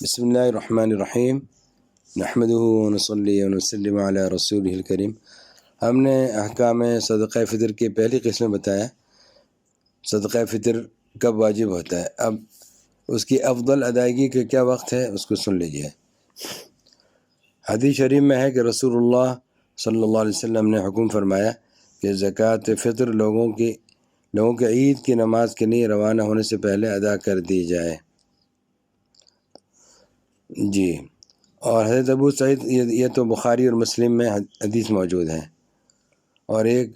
بسم اللہ الرحمن الرحیم نحمدہ ونصلی ونسلم علی رسولہ الکریم۔ ہم نے احکام صدقہ فطر کی پہلی قسم بتایا صدقہ فطر کب واجب ہوتا ہے۔ اب اس کی افضل ادائیگی کا کیا وقت ہے اس کو سن لیجیے۔ حدیث شریف میں ہے کہ رسول اللہ صلی اللہ علیہ وسلم نے حکم فرمایا کہ زکوٰۃ فطر لوگوں کے عید کی نماز کے لیے روانہ ہونے سے پہلے ادا کر دی جائے۔ جی، اور حضرت ابو سعید یہ تو بخاری اور مسلم میں حدیث موجود ہے، اور ایک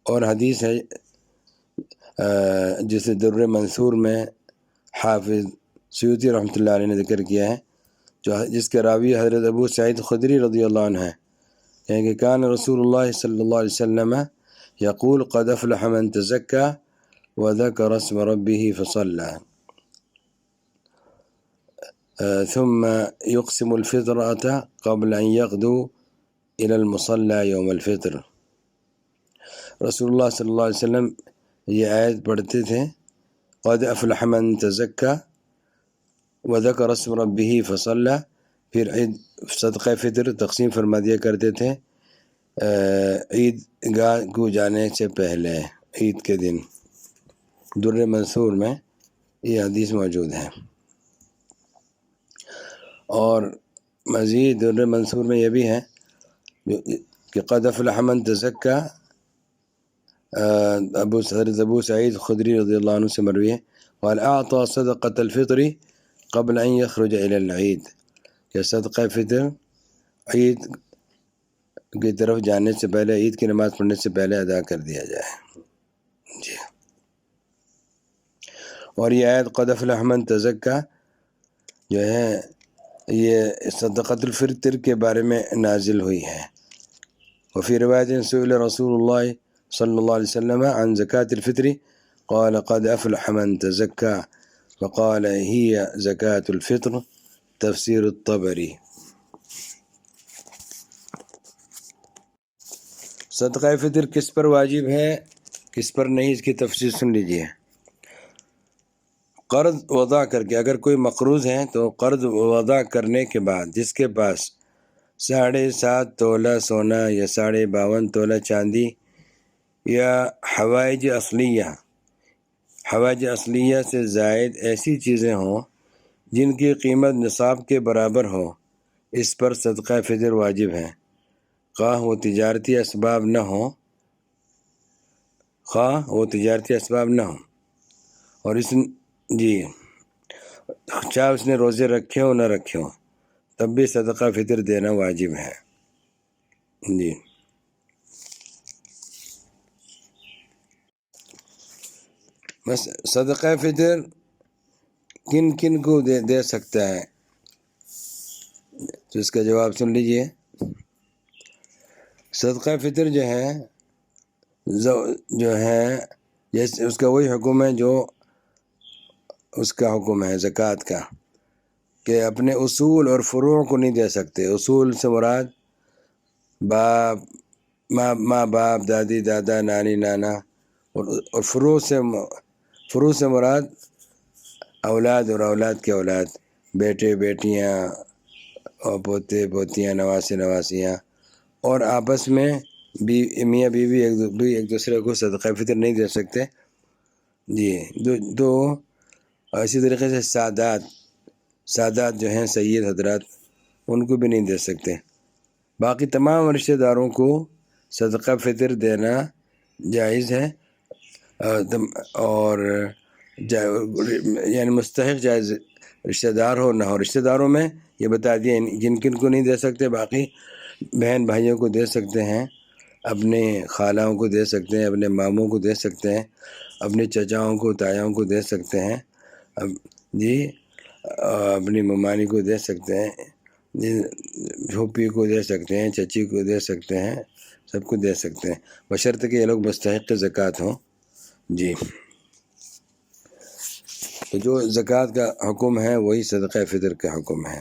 اور حدیث ہے جسے در منصور میں حافظ سیوطی رحمۃ اللہ علیہ نے ذکر کیا ہے، جس کے راوی حضرت ابو سعید خدری رضی اللہ عنہ ہے کہ کان رسول اللہ صلی اللہ علیہ وسلم یقول قد افلح من تزکى وذكر اسم ربه فصلى ثم يقسم الفطرة قبل أن يغدو إلى المصلى يوم الفطر۔ رسول اللہ صلی اللہ علیہ وسلم یہ آیت پڑھتے تھے، قد افلح من تزکى وذكر اسم ربه فصلى، پھر عید صدقہ فطر تقسیم فرما دیا کرتے تھے عید گاہ کو جانے سے پہلے، عید کے دن۔ در منصور میں یہ حدیث موجود ہے، اور مزید در منصور میں یہ بھی ہے کہ قد افلح من تزکى، حضرت ابو سعید خدری رضی اللہ عنہ سے مروی ہے، قال اعطى صدقة الفطر قبل ان يخرج الى العید، کہ صدقہ فطر عید کی طرف جانے سے پہلے، عید کی نماز پڑھنے سے پہلے ادا کر دیا جائے۔ جی، اور یہ آیت قد افلح من تزکى جو ہے یہ صدقۃ الفطر کے بارے میں نازل ہوئی ہے۔ وفی روایت سئل رسول اللہ صلی اللہ علیہ وسلم عن زکاة الفطر قال قد افلح من تزکى وقال هي زکاة الفطر، تفسیر الطبری۔ صدقہ فطر کس پر واجب ہے کس پر نہیں، اس کی تفصیل سن لیجیے۔ قرض وضع کر کے، اگر کوئی مقروض ہے تو قرض وضع کرنے کے بعد جس کے پاس 7.5 تولہ سونا یا 52.5 تولہ چاندی یا حوائج اصلیہ سے زائد ایسی چیزیں ہوں جن کی قیمت نصاب کے برابر ہو، اس پر صدقہ فطر واجب ہے، خواہ وہ تجارتی اسباب نہ ہوں، اور جی چاہے اس نے روزے رکھے ہو نہ رکھے ہو، تب بھی صدقہ فطر دینا واجب ہے۔ جی، بس صدقہ فطر کن کن کو دے سکتا ہے تو اس کا جواب سن لیجئے۔ صدقہ فطر جو ہے جیسے اس کا وہی حکم ہے جو اس کا حکم ہے زکوٰۃ کا، کہ اپنے اصول اور فروع کو نہیں دے سکتے۔ اصول سے مراد ماں باپ، دادی دادا، نانی نانا، اور فروع سے مراد اولاد اور اولاد کے اولاد، بیٹے بیٹیاں اور پوتے پوتیاں، نواسے نواسیاں، اور آپس میں میاں بیوی ایک دوسرے کو صدقہ فطر نہیں دے سکتے۔ جی، دو اسی طریقے سے سادات جو ہیں سید حضرات، ان کو بھی نہیں دے سکتے۔ باقی تمام رشتہ داروں کو صدقہ فطر دینا جائز ہے، اور یعنی مستحق جائز، رشتہ دار ہو نہ ہو۔ رشتہ داروں میں یہ بتا دیا جن کن کو نہیں دے سکتے، باقی بہن بھائیوں کو دے سکتے ہیں، اپنے خالوں کو دے سکتے ہیں، اپنے ماموں کو دے سکتے ہیں، اپنے چچاؤں کو تایاؤں کو دے سکتے ہیں، جی اپنی ممانی کو دے سکتے ہیں، پھوپھی کو دے سکتے ہیں، چچی کو دے سکتے ہیں، سب کو دے سکتے ہیں، بشرط کہ یہ لوگ مستحق زکوٰۃ ہوں۔ جی، تو جو زکوٰۃ کا حکم ہے وہی صدقہ فطر کا حکم ہے۔